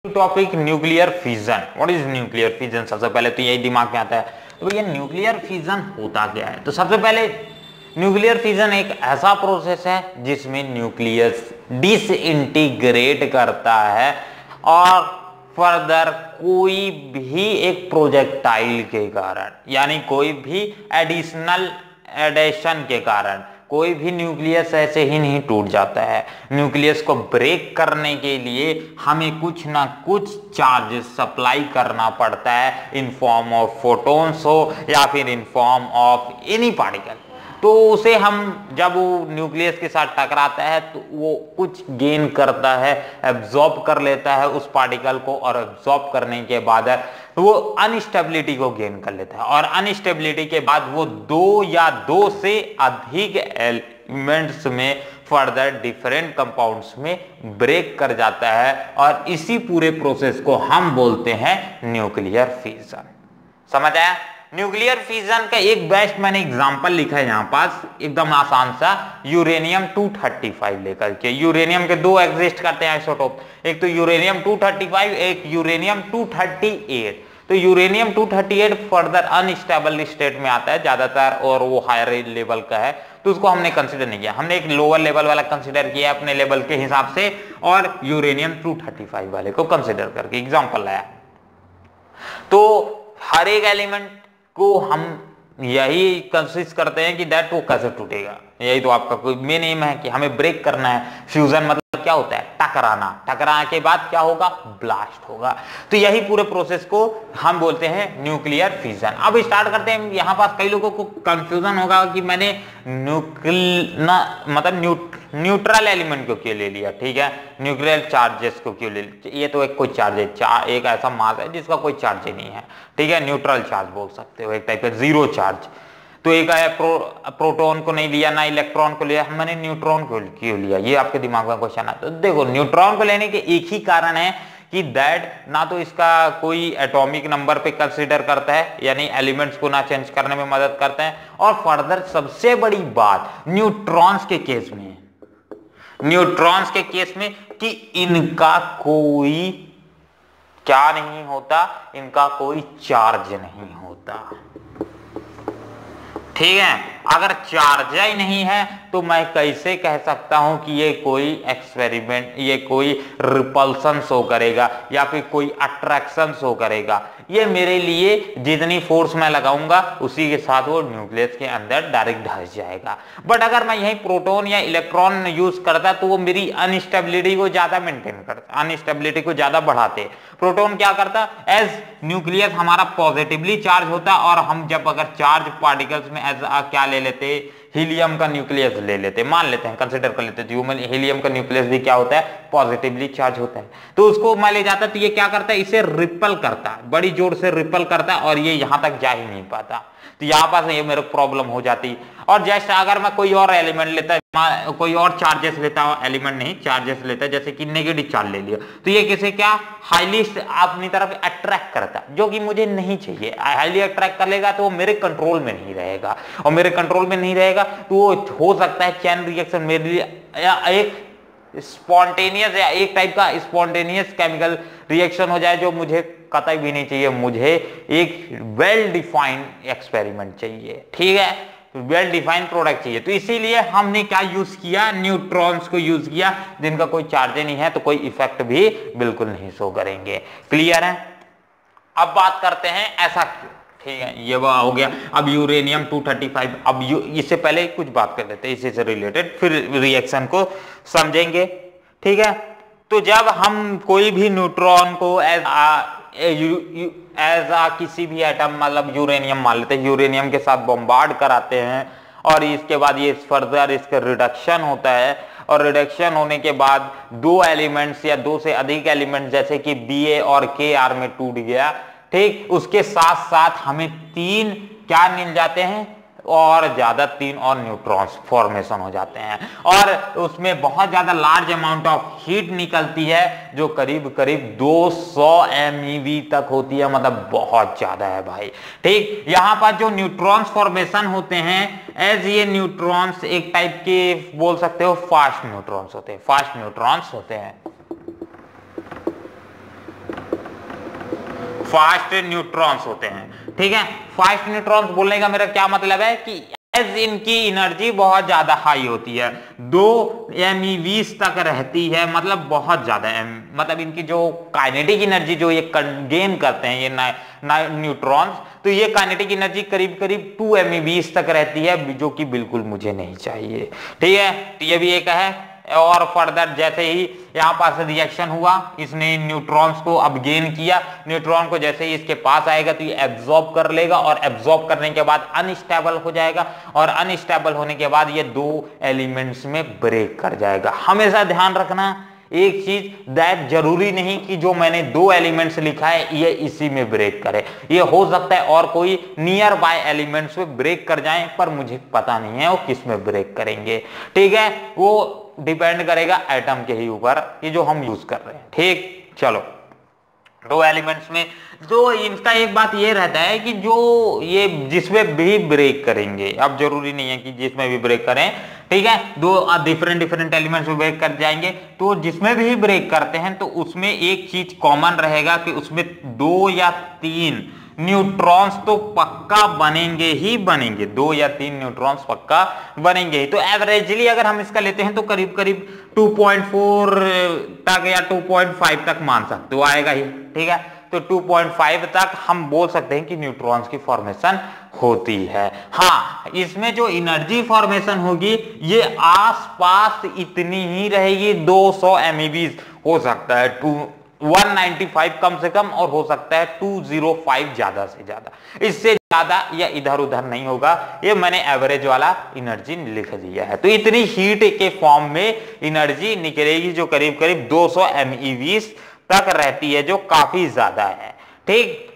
Topic nuclear fission. What is nuclear fission? सबसे पहले तो यही दिमाग में आता है तो भैया न्यूक्लियर फिजन होता क्या है। तो सबसे पहले न्यूक्लियर फिजन एक ऐसा प्रोसेस है जिसमें न्यूक्लियस डिसइंटीग्रेट करता है और फर्दर कोई भी एक प्रोजेक्टाइल के कारण यानी कोई भी एडिशनल एडेशन के कारण कोई भी न्यूक्लियस ऐसे ही नहीं टूट जाता है। न्यूक्लियस को ब्रेक करने के लिए हमें कुछ ना कुछ चार्ज सप्लाई करना पड़ता है, इन फॉर्म ऑफ फोटॉन्स हो या फिर in form of any particle. तो उसे हम जब वो न्यूक्लियस के साथ टकराता है तो वो कुछ गेन करता है, एब्जॉर्ब कर लेता है उस पार्टिकल को, और एब्जॉर्ब करने के बाद वो अनस्टेबिलिटी को गेन कर लेता है, और अनस्टेबिलिटी के बाद वो दो या दो से अधिक एलिमेंट्स में फर्दर डिफरेंट कंपाउंड्स में ब्रेक कर जाता है, और इसी पूरे प्रोसेस को हम बोलते हैं न्यूक्लियर फिजन। समझ आया? न्यूक्लियर फिजन का एक बेस्ट मैंने एग्जांपल लिखा है यहाँ पास, एकदम आसान सा, यूरेनियम 235 लेकर के। यूरेनियम के दो एग्जिस्ट करते हैं आइसोटोप, एक तो यूरेनियम 235, एक यूरेनियम 238। तो यूरेनियम 238 फर्दर अनस्टेबल स्टेट में आता है ज्यादातर, और वो हायर लेवल का है, तो उसको हमने कंसिडर नहीं किया। हमने एक लोअर लेवल वाला कंसिडर किया अपने लेवल के हिसाब से, और यूरेनियम 235 वाले को कंसिडर करके एग्जाम्पल लाया। तो हर एक एलिमेंट को हम यही कोशिश करते हैं कि दैट वो कैसे टूटेगा। यही तो आपका कोई मेन एम है कि हमें ब्रेक करना है। फ्यूजन मतलब क्या होता है? टकराना। टकराने के बाद क्या होगा? ब्लास्ट होगा। तो यही पूरे प्रोसेस को हम बोलते हैं न्यूक्लियर फिजन। अब स्टार्ट करते हैं। यहाँ पास कई लोगों को कंफ्यूजन होगा कि मैंने न्यूट्रल एलिमेंट को क्यों ले लिया, ठीक है, न्यूक्लियर चार्जेस को क्यों ले लिया। ये तो एक कोई चार्ज है, एक ऐसा मास है जिसका कोई चार्ज ही नहीं है, ठीक है, न्यूट्रल चार्ज बोल सकते हो, एक टाइप का जीरो चार्ज। तो एक है प्रोटॉन को नहीं लिया, ना इलेक्ट्रॉन को लिया, मैंने न्यूट्रॉन को क्यों लिया, ये आपके दिमाग में क्वेश्चन है। तो देखो, न्यूट्रॉन को लेने के एक ही कारण है कि दैट ना तो इसका कोई एटॉमिक नंबर पे कंसीडर करता है, यानी एलिमेंट्स को ना चेंज करने में मदद करते हैं, और फर्दर सबसे बड़ी बात न्यूट्रॉन्स के केस में, न्यूट्रॉन्स के केस में कि इनका कोई क्या नहीं होता, इनका कोई चार्ज नहीं होता, ठीक है। अगर चार्ज ही नहीं है तो मैं कैसे कह सकता हूं कि ये कोई एक्सपेरिमेंट, ये कोई रिपल्सन शो करेगा या फिर कोई अट्रैक्शन शो करेगा। ये मेरे लिए जितनी फोर्स मैं लगाऊंगा उसी के साथ वो न्यूक्लियस के अंदर डायरेक्ट धंस जाएगा। बट अगर मैं यही प्रोटॉन या इलेक्ट्रॉन यूज करता तो वो मेरी अनस्टेबिलिटी को ज्यादा मेंटेन करता, अनस्टेबिलिटी को ज्यादा बढ़ाते। प्रोटॉन क्या करता? एज न्यूक्लियस हमारा पॉजिटिवली चार्ज होता, और हम जब अगर चार्ज पार्टिकल्स में एज क्या ले लेते, हीलियम का न्यूक्लियस ले लेते, मान लेते हैं, कंसीडर कर लेते, ह्यूमन हीलियम का न्यूक्लियस भी क्या होता है? पॉजिटिवली चार्ज होता है। तो उसको मैं ले जाता तो ये क्या करता है? इसे रिपल करता है, बड़ी जोर से रिपल करता है, और ये यहां तक जा ही नहीं पाता। तो यहां पास ये मेरे प्रॉब्लम हो जाती। और जैसे अगर मैं कोई और एलिमेंट लेता, कोई और चार्जेस लेता, एलिमेंट नहीं चार्जेस लेता, जैसे कि नेगेटिव चार्ज ले लिया, तो ये किसे क्या हाईली अपनी तरफ अट्रैक्ट करता, जो कि मुझे नहीं चाहिए। हाईली अट्रैक्ट कर लेगा तो वो मेरे कंट्रोल में नहीं रहेगा, और मेरे कंट्रोल में नहीं रहेगा तो वो हो सकता है चैन रिएक्शन मेरे लिए एक स्पॉन्टेनियस या एक टाइप का स्पॉन्टेनियस केमिकल रिएक्शन हो जाए, जो मुझे कतई भी नहीं चाहिए। मुझे एक वेल डिफाइंड एक्सपेरिमेंट चाहिए, ठीक है, वेल डिफाइंड प्रोडक्ट चाहिए। तो इसीलिए हमने क्या यूज किया? न्यूट्रॉन्स को यूज किया, जिनका कोई चार्ज नहीं है, तो कोई इफेक्ट भी बिल्कुल नहीं शो करेंगे। क्लियर है? अब बात करते हैं ऐसा क्यों, ठीक है, ये हो गया। अब यूरेनियम 235, अब इससे पहले कुछ बात कर लेते हैं इसी से रिलेटेड, फिर रिएक्शन को समझेंगे, ठीक है। तो जब हम कोई भी न्यूट्रॉन को किसी भी एटम, मतलब यूरेनियम मान लेते हैं, यूरेनियम के साथ बॉम्बार्ड कराते हैं, और इसके बाद ये फर्दर इसका रिडक्शन होता है, और रिडक्शन होने के बाद दो एलिमेंट्स या दो से अधिक एलिमेंट्स जैसे कि Ba और Kr में टूट गया, ठीक, उसके साथ साथ हमें तीन क्या मिल जाते हैं, और ज्यादा तीन और न्यूट्रॉन्स फॉर्मेशन हो जाते हैं, और उसमें बहुत ज्यादा लार्ज अमाउंट ऑफ हीट निकलती है, जो करीब करीब 200 MeV तक होती है, मतलब बहुत ज्यादा है भाई, ठीक। यहाँ पर जो न्यूट्रॉन्स फॉर्मेशन होते हैं, एज ये न्यूट्रॉन्स एक टाइप के बोल सकते हो फास्ट न्यूट्रॉन्स होते हैं, फास्ट न्यूट्रॉन्स होते हैं। फास्ट न्यूट्रॉन्स होते हैं। ठीक है, फास्ट न्यूट्रॉन्स बोलने का मेरा क्या मतलब है कि एज इनकी एनर्जी बहुत ज्यादा हाई होती है, 2 MeV तक रहती है, मतलब बहुत ज्यादा मतलब इनकी जो काइनेटिक एनर्जी जो ये गेन करते हैं ये न्यूट्रॉन्स, तो ये काइनेटिक एनर्जी करीब करीब 2 MeV तक रहती है, जो कि बिल्कुल मुझे नहीं चाहिए। ठीक है, तो ये भी एक है। और फर्दर जैसे ही यहाँ पास रिएक्शन हुआ, इसने न्यूट्रॉन्स को अब गेन किया, न्यूट्रॉन को जैसे ही इसके पास आएगा तो ये एब्जॉर्ब कर लेगा, और एब्जॉर्ब करने के बाद अनस्टेबल हो जाएगा, और अनस्टेबल होने के बाद ये 2 एलिमेंट्स में ब्रेक कर जाएगा। हमेशा ध्यान रखना एक चीज, दैट जरूरी नहीं कि जो मैंने 2 एलिमेंट्स लिखा है ये इसी में ब्रेक करे, ये हो सकता है और कोई नियर बाय एलिमेंट्स में ब्रेक कर जाएं, पर मुझे पता नहीं है वो किस में ब्रेक करेंगे। ठीक है, वो डिपेंड करेगा एटम के ही ऊपर कि जो हम यूज कर रहे हैं। ठीक, चलो 2 एलिमेंट्स में, तो इनका एक बात ये रहता है कि जो ये जिसमें भी ब्रेक करेंगे, अब जरूरी नहीं है कि जिसमें भी ब्रेक करें, ठीक है, 2 डिफरेंट एलिमेंट्स में ब्रेक कर जाएंगे, तो जिसमें भी ब्रेक करते हैं तो उसमें एक चीज कॉमन रहेगा कि उसमें 2 या 3 न्यूट्रॉन्स तो पक्का बनेंगे ही बनेंगे, 2 या 3 न्यूट्रॉन्स पक्का बनेंगे ही। तो एवरेजली अगर हम इसका लेते हैं तो करीब करीब 2.4 तक या 2.5 तक मान सकते हो, आएगा ही। ठीक है, तो 2.5 तक हम बोल सकते हैं कि न्यूट्रॉन्स की फॉर्मेशन होती है। हाँ, इसमें जो एनर्जी फॉर्मेशन होगी ये आसपास इतनी ही रहेगी, 200 MeV हो सकता है, 195 कम से कम, और हो सकता है 205 ज्यादा से ज्यादा, इससे ज्यादा या इधर उधर नहीं होगा। ये मैंने एवरेज वाला एनर्जी लिख दिया है। तो इतनी हीट के फॉर्म में एनर्जी निकलेगी जो करीब करीब 200 MeV तक रहती है, जो काफी ज्यादा है। ठीक,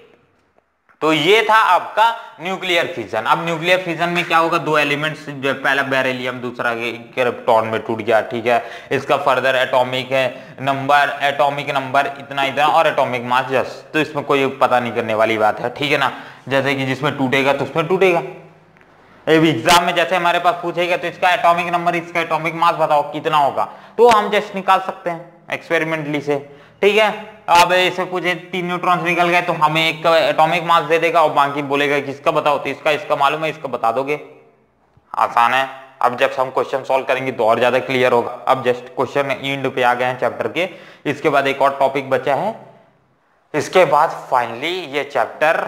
तो ये था आपका न्यूक्लियर फिजन। अब न्यूक्लियर फिजन में क्या होगा, 2 एलिमेंट्स, पहला बेरिलियम दूसरा क्रिप्टॉन में टूट गया। ठीक है, इसका फर्दर एटॉमिक नंबर इतना और एटॉमिक मास जस्ट, तो इसमें कोई पता नहीं करने वाली बात है। ठीक है ना, जैसे कि जिसमें टूटेगा तो उसमें टूटेगा। एग्जाम में जैसे हमारे पास पूछेगा तो इसका एटॉमिक नंबर, इसका एटॉमिक मास बताओ कितना होगा, तो हम जस्ट निकाल सकते हैं एक्सपेरिमेंटली से। ठीक है, अब इसे पूछे 3 न्यूट्रॉन्स निकल गए तो हमें एक एटॉमिक मास दे देगा और बाकी बोलेगा कि इसका बताओ, तो इसका मालूम है, इसका बता दोगे, आसान है। अब जब हम क्वेश्चन सॉल्व करेंगे तो और ज्यादा क्लियर होगा। अब जस्ट क्वेश्चन एंड पे आ गए हैं चैप्टर के, इसके बाद एक और टॉपिक बचा है, इसके बाद फाइनली ये चैप्टर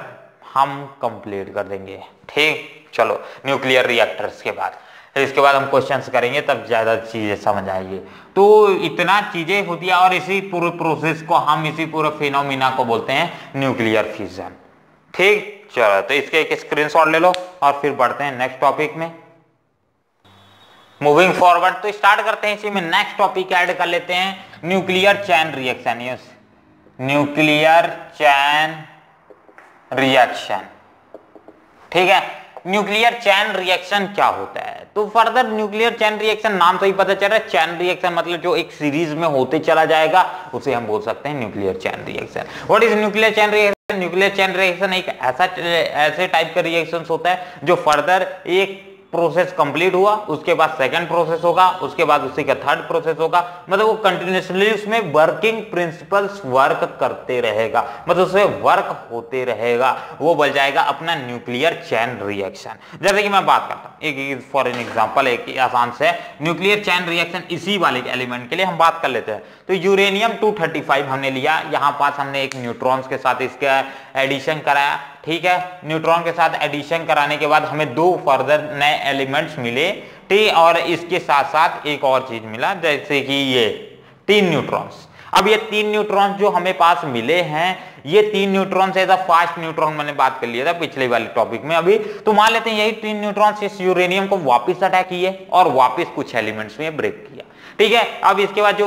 हम कंप्लीट कर देंगे। ठीक, चलो न्यूक्लियर रिएक्टर्स के बाद, इसके बाद हम क्वेश्चंस करेंगे, तब ज्यादा चीजें समझ आएगी। तो इतना चीजें होती है, और इसी पूरे प्रोसेस को हम, इसी पूरे फिनोमिना को बोलते हैं न्यूक्लियर फिजन। ठीक, चलो तो इसके एक स्क्रीनशॉट ले लो और फिर बढ़ते हैं नेक्स्ट टॉपिक में। मूविंग फॉरवर्ड, तो स्टार्ट करते हैं इसी में नेक्स्ट टॉपिक ऐड कर लेते हैं, nuclear chain reaction. Yes, nuclear chain reaction. ठीक है, न्यूक्लियर चैन रिएक्शन क्या होता है, तो फर्दर न्यूक्लियर चैन रिएक्शन नाम से ही पता चल रहा है, चैन रिएक्शन मतलब जो एक सीरीज में होते चला जाएगा उसे हम बोल सकते हैं nuclear chain reaction. What is nuclear chain reaction? Nuclear chain reaction एक ऐसे टाइप का रिएक्शन होता है जो फर्दर एक प्रोसेस कंप्लीट हुआ, उसके बाद सेकंड प्रोसेस होगा, उसके बाद उसी का थर्ड प्रोसेस होगा, मतलब वो कंटिन्यूसली उसमें वर्किंग प्रिंसिपल्स वर्क करते रहेगा, मतलब उसमें वर्क होते रहेगा, वो बन जाएगा अपना न्यूक्लियर चैन रिएक्शन। जैसे कि मैं बात करता हूँ एक फॉर एन एग्जांपल, एक आसान से न्यूक्लियर चैन रिएक्शन इसी वाले एलिमेंट के लिए हम बात कर लेते हैं। तो यूरेनियम 235 हमने लिया, यहाँ पास हमने एक न्यूट्रॉन्स के साथ इसका एडिशन कराया। ठीक है, न्यूट्रॉन के साथ एडिशन कराने के बाद हमें 2 फर्दर नए एलिमेंट्स मिले। ठीक, और इसके साथ साथ एक और चीज मिला, जैसे कि ये 3 न्यूट्रॉन्स। अब ये 3 न्यूट्रॉन्स जो हमें पास मिले हैं, ये 3 neutrons as a fast neutron मैंने बात कर लिया था पिछले वाले टॉपिक में। अभी तो मान लेते हैं यही 3 न्यूट्रॉन्स इस यूरेनियम को वापस अटैक किए और वापस कुछ एलिमेंट्स में ब्रेक किया। ठीक है, अब इसके बाद जो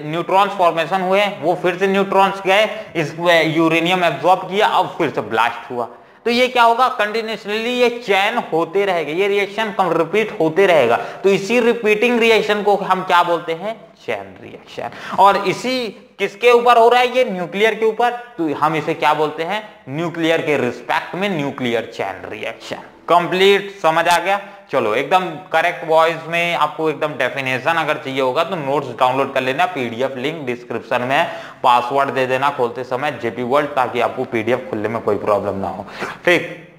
न्यूट्रॉन्स फॉर्मेशन हुए वो फिर से न्यूट्रॉन्स गए, इस यूरेनियम एब्जॉर्ब किया, अब फिर से ब्लास्ट हुआ। तो ये क्या होगा, कंटिन्यूसली ये चैन होते रहेगा, ये रिएक्शन रिपीट होते रहेगा। तो इसी रिपीटिंग रिएक्शन को हम क्या बोलते हैं, चैन रिएक्शन। और इसी किसके ऊपर हो रहा है, ये न्यूक्लियर के ऊपर, तो हम इसे क्या बोलते हैं, न्यूक्लियर के रिस्पेक्ट में न्यूक्लियर चैन रिएक्शन। कंप्लीट समझ आ गया। चलो एकदम करेक्ट वॉइस में आपको एकदम डेफिनेशन अगर चाहिए होगा तो नोट्स डाउनलोड कर लेना, पीडीएफ लिंक डिस्क्रिप्शन में, पासवर्ड दे देना खोलते समय जेपी वर्ल्ड, ताकि आपको पीडीएफ खोलने में कोई प्रॉब्लम ना हो। ठीक,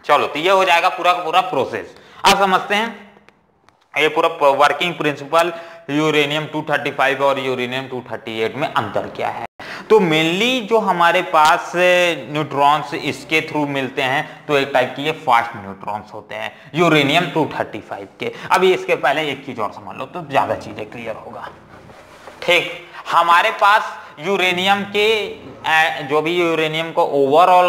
चलो तो ये हो जाएगा पूरा का पूरा प्रोसेस। अब समझते हैं ये पूरा वर्किंग प्रिंसिपल यूरेनियम 235 और यूरेनियम 238 में अंतर क्या है। तो मेनली जो हमारे पास न्यूट्रॉन्स इसके थ्रू मिलते हैं, तो एक टाइप की ये फास्ट न्यूट्रॉन्स होते हैं यूरेनियम 235 के। अभी इसके पहले एक चीज और समझ लो तो ज्यादा चीजें क्लियर होगा। ठीक, हमारे पास यूरेनियम के जो भी यूरेनियम को ओवरऑल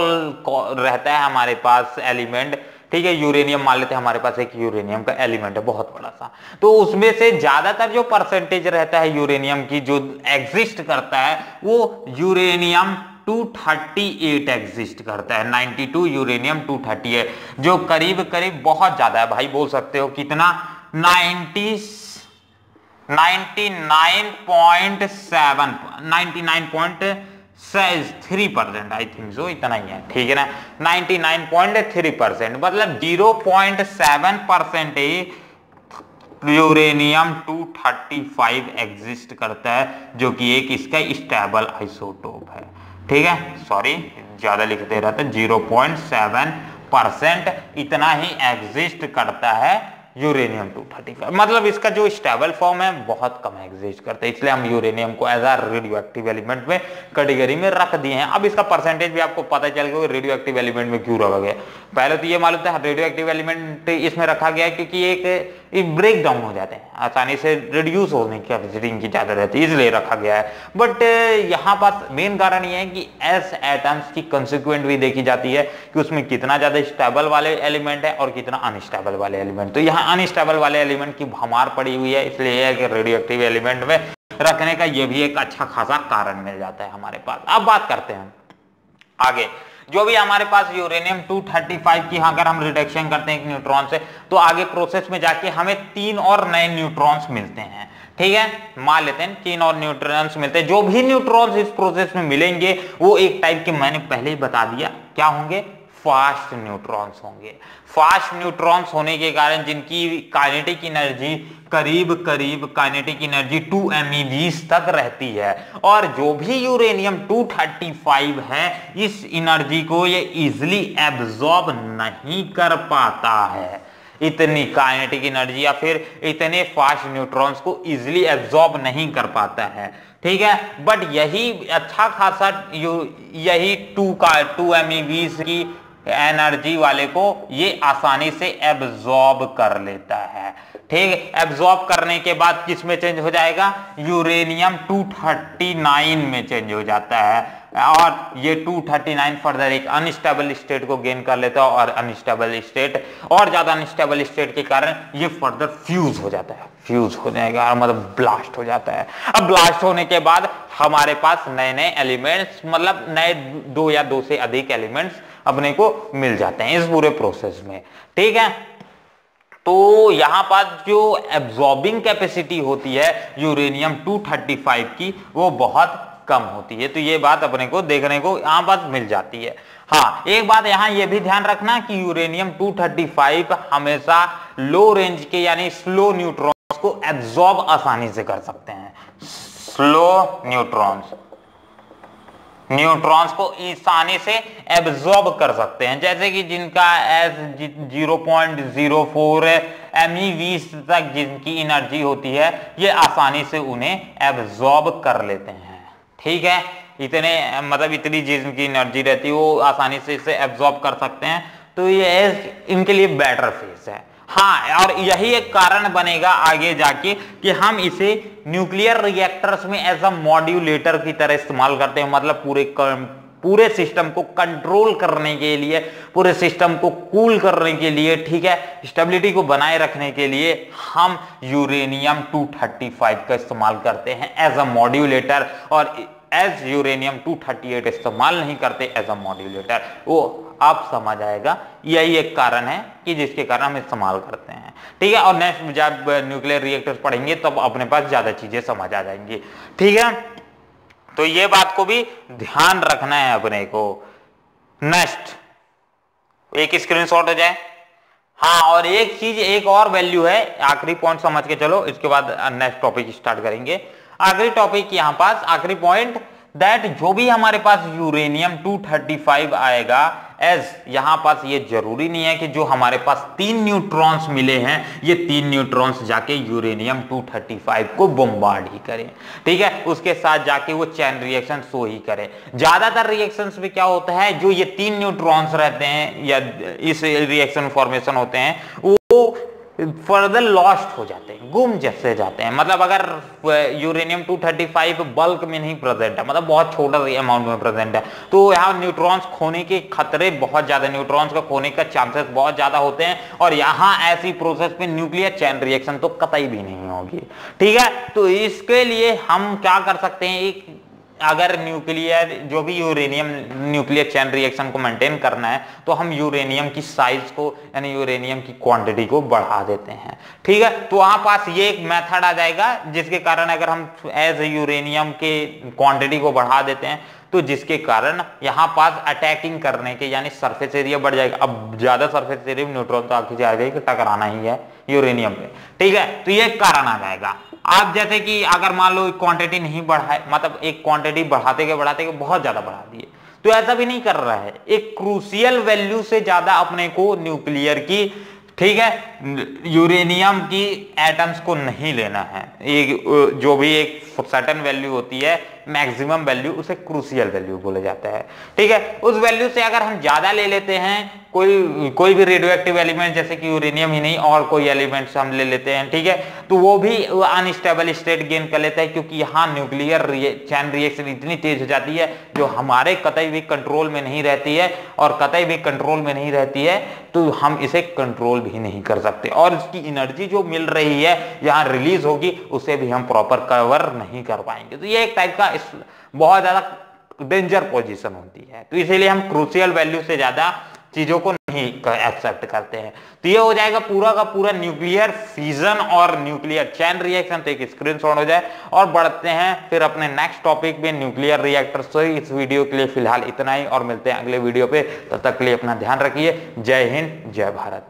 रहता है हमारे पास एलिमेंट, ठीक है, यूरेनियम मान लेते हैं हमारे पास एक यूरेनियम का एलिमेंट है बहुत बड़ा सा, तो उसमें से ज्यादातर जो परसेंटेज रहता है यूरेनियम की जो एग्जिस्ट करता है वो यूरेनियम 238 एग्जिस्ट करता है। 92 यूरेनियम 238 जो करीब करीब बहुत ज्यादा है भाई, बोल सकते हो कितना 99.3% आई थिंक सो, इतना ही है, ठीक है ना, 99.3%, मतलब 0.7% ही यूरेनियम 235 एग्जिस्ट करता है, जो कि एक इसका स्टेबल आइसोटोप है। ठीक है, सॉरी ज्यादा लिख दे रहा था, 0.7% इतना ही एग्जिस्ट करता है यूरेनियम 235, मतलब इसका जो स्टेबल फॉर्म है बहुत कम एग्जिस्ट करता है, इसलिए हम यूरेनियम को as a radioactive element में कैटेगरी में रख दिए हैं। अब इसका परसेंटेज भी आपको पता चल गया रेडियो एक्टिव एलिमेंट में क्यों रखा गया। पहले तो ये मालूम था रेडियो एक्टिव एलिमेंट इसमें रखा गया क्योंकि एक ब्रेक डाउन हो जाते हैं, आसानी से रिड्यूस होने की कैपेसिटी इनकी ज्यादा रहती है, इसलिए रखा गया है। बट यहाँ पर मेन कारण ये है कि एस एटम्स की कंसिक्वेंट भी देखी जाती है कि उसमें कितना ज्यादा स्टेबल वाले एलिमेंट है और कितना अनस्टेबल वाले एलिमेंट। तो यहाँ अनस्टेबल वाले एलिमेंट की भमार पड़ी हुई है, इसलिए रेडियो एक्टिव एलिमेंट में रखने का ये भी एक अच्छा खासा कारण मिल जाता है हमारे पास। अब बात करते हैं आगे, जो भी हमारे पास यूरेनियम 235 की अगर हम रिडक्शन करते हैं एक न्यूट्रॉन से, तो आगे प्रोसेस में जाके हमें 3 और नए न्यूट्रॉन्स मिलते हैं। ठीक है, मान लेते हैं 3 और न्यूट्रॉन्स मिलते हैं। जो भी न्यूट्रॉन्स इस प्रोसेस में मिलेंगे वो एक टाइप के, मैंने पहले ही बता दिया क्या होंगे, फास्ट न्यूट्रॉन्स होंगे। फास्ट न्यूट्रॉन्स होने के कारण जिनकी काइनेटिक एनर्जी करीब करीब काइनेटिक एनर्जी 2 MeV तक रहती है, और जो भी यूरेनियम 235 है इस एनर्जी को ये इजिली एब्जॉर्ब नहीं कर पाता है। इतनी काइनेटिक एनर्जी या फिर इतने फास्ट न्यूट्रॉन्स को इजिली एब्जॉर्ब नहीं कर पाता है। ठीक है, बट यही अच्छा खासा यही 2 MeV की एनर्जी वाले को ये आसानी से एब्जॉर्ब कर लेता है। ठीक, एब्जॉर्ब करने के बाद किस में चेंज हो जाएगा, यूरेनियम 239 में चेंज हो जाता है, और ये 239 फर्दर एक अनस्टेबल स्टेट को गेन कर लेता है, और अनस्टेबल स्टेट और ज्यादा अनस्टेबल स्टेट के कारण ये फर्दर फ्यूज हो जाता है, फ्यूज हो जाएगा मतलब ब्लास्ट हो जाता है। अब ब्लास्ट होने के बाद हमारे पास नए नए एलिमेंट्स, मतलब नए 2 या 2 से अधिक एलिमेंट्स अपने को मिल जाते हैं इस पूरे प्रोसेस में। ठीक है, तो यहां पर जो एब्जॉर्बिंग कैपेसिटी होती है यूरेनियम 235 की वो बहुत कम होती है, तो ये बात अपने को देखने को यहां पर मिल जाती है। हाँ, एक बात यहां ये भी ध्यान रखना कि यूरेनियम 235 हमेशा लो रेंज के यानी स्लो न्यूट्रॉन्स को एब्जॉर्ब आसानी से कर सकते हैं। स्लो न्यूट्रॉन्स को आसानी से एब्जॉर्ब कर सकते हैं, जैसे कि जिनका S0.04 MeV तक जिनकी एनर्जी होती है ये आसानी से उन्हें एब्जॉर्ब कर लेते हैं। ठीक है, इतने मतलब इतनी जिनकी एनर्जी रहती है वो आसानी से इसे एब्जॉर्ब कर सकते हैं, तो ये इनके लिए बेटर फेस है। हाँ, और यही एक कारण बनेगा आगे जाके कि हम इसे न्यूक्लियर रिएक्टर्स में एज अ मॉड्यूलेटर की तरह इस्तेमाल करते हैं, मतलब पूरे सिस्टम को कंट्रोल करने के लिए, पूरे सिस्टम को कूल करने के लिए, ठीक है, स्टेबिलिटी को बनाए रखने के लिए हम यूरेनियम 235 का इस्तेमाल करते हैं एज अ मॉड्यूलेटर, और एज यूरेनियम 238 इस्तेमाल नहीं करते एज अ मॉड्यूलेटर। वो आप समझ आएगा, यही एक कारण है कि जिसके कारण हम इस्तेमाल करते हैं। ठीक है, और नेक्स्ट जब न्यूक्लियर रिएक्टर्स पढ़ेंगे तब तो अपने पास ज्यादा चीजें समझ आ जाएंगी। ठीक है, तो ये बात को भी ध्यान रखना है अपने को। नेक्स्ट एक स्क्रीनशॉट हो जाए। हाँ, और एक चीज, एक और वैल्यू है, आखिरी पॉइंट समझ के चलो, इसके बाद नेक्स्ट टॉपिक स्टार्ट करेंगे। आखिरी टॉपिक यहाँ पास, आखिरी पॉइंट, दैट जो भी हमारे पास यूरेनियम 235 आएगा, एज यहाँ पास ये जरूरी नहीं है कि जो हमारे पास 3 न्यूट्रॉन्स मिले हैं ये 3 न्यूट्रॉन्स जाके यूरेनियम 235 को बम्बार्ड ही करें, ठीक है, उसके साथ जाके वो चैन रिएक्शन शो ही करे। ज्यादातर रिएक्शंस में क्या होता है, जो ये 3 न्यूट्रॉन्स रहते हैं या इस रिएक्शन फॉर्मेशन होते हैं वो फर्दर लॉस्ट हो जाते हैं, गुम जैसे जाते हैं। मतलब अगर यूरेनियम 235 बल्क में नहीं प्रेजेंट है, मतलब बहुत छोटा अमाउंट में प्रेजेंट है, तो यहाँ न्यूट्रॉन्स खोने के खतरे बहुत ज्यादा, न्यूट्रॉन्स का खोने का चांसेस बहुत ज्यादा होते हैं, और यहाँ ऐसी प्रोसेस पे न्यूक्लियर चैन रिएक्शन तो कतई भी नहीं होगी, ठीक है। तो इसके लिए हम क्या कर सकते हैं, एक अगर न्यूक्लियर जो भी यूरेनियम न्यूक्लियर चैन रिएक्शन को मेंटेन करना है तो हम यूरेनियम की साइज को यानी यूरेनियम की क्वांटिटी को बढ़ा देते हैं, ठीक है। तो वहां पास ये एक मेथड आ जाएगा जिसके कारण अगर हम एज यूरेनियम के क्वांटिटी को बढ़ा देते हैं तो जिसके कारण यहाँ पास अटैकिंग करने के यानी सरफेस एरिया बढ़ जाएगा। अब ज्यादा सरफेस एरिया न्यूट्रॉन तो आखिर आ जाएगी, टकराना ही है यूरेनियम पे, ठीक है। तो ये कारण आ जाएगा। आप जैसे कि अगर मान लो क्वांटिटी नहीं बढ़ाए, मतलब एक क्वांटिटी बढ़ाते के बहुत ज्यादा बढ़ा दिए, तो ऐसा भी नहीं कर रहा है, एक क्रूशियल वैल्यू से ज्यादा अपने को न्यूक्लियर की, ठीक है, यूरेनियम की एटम्स को नहीं लेना है। एक जो भी एक सर्टेन वैल्यू होती है, मैक्सिमम वैल्यू, उसे क्रूशियल वैल्यू बोला जाता है, ठीक है। उस वैल्यू से अगर हम ज्यादा ले लेते हैं, कोई भी रेडियो एक्टिव एलिमेंट जैसे कि यूरेनियम ही नहीं और कोई एलिमेंट्स हम ले लेते हैं, ठीक है, तो वो भी अनस्टेबल स्टेट गेन कर लेता है, क्योंकि यहाँ न्यूक्लियर चैन रिएक्शन इतनी तेज हो जाती है जो हमारे कतई भी कंट्रोल में नहीं रहती है, और कतई भी कंट्रोल में नहीं रहती है तो हम इसे कंट्रोल भी नहीं कर सकते, और इसकी एनर्जी जो मिल रही है यहाँ रिलीज होगी उसे भी हम प्रॉपर कवर नहीं कर पाएंगे। तो ये एक टाइप का बहुत ज्यादा डेंजर पोजीशन होती है, तो इसीलिए हम क्रूशियल वैल्यू से ज्यादा चीजों को नहीं एक्सेप्ट करते हैं। तो ये हो जाएगा पूरा का पूरा न्यूक्लियर फिजन और न्यूक्लियर चैन रिएक्शन। तो एक स्क्रीनशॉट हो जाए और बढ़ते हैं फिर अपने नेक्स्ट टॉपिक पे, न्यूक्लियर रिएक्टर। तो इस वीडियो के लिए फिलहाल इतना ही, और मिलते हैं अगले वीडियो पे। तब तक के लिए अपना ध्यान रखिए। जय हिंद, जय भारत।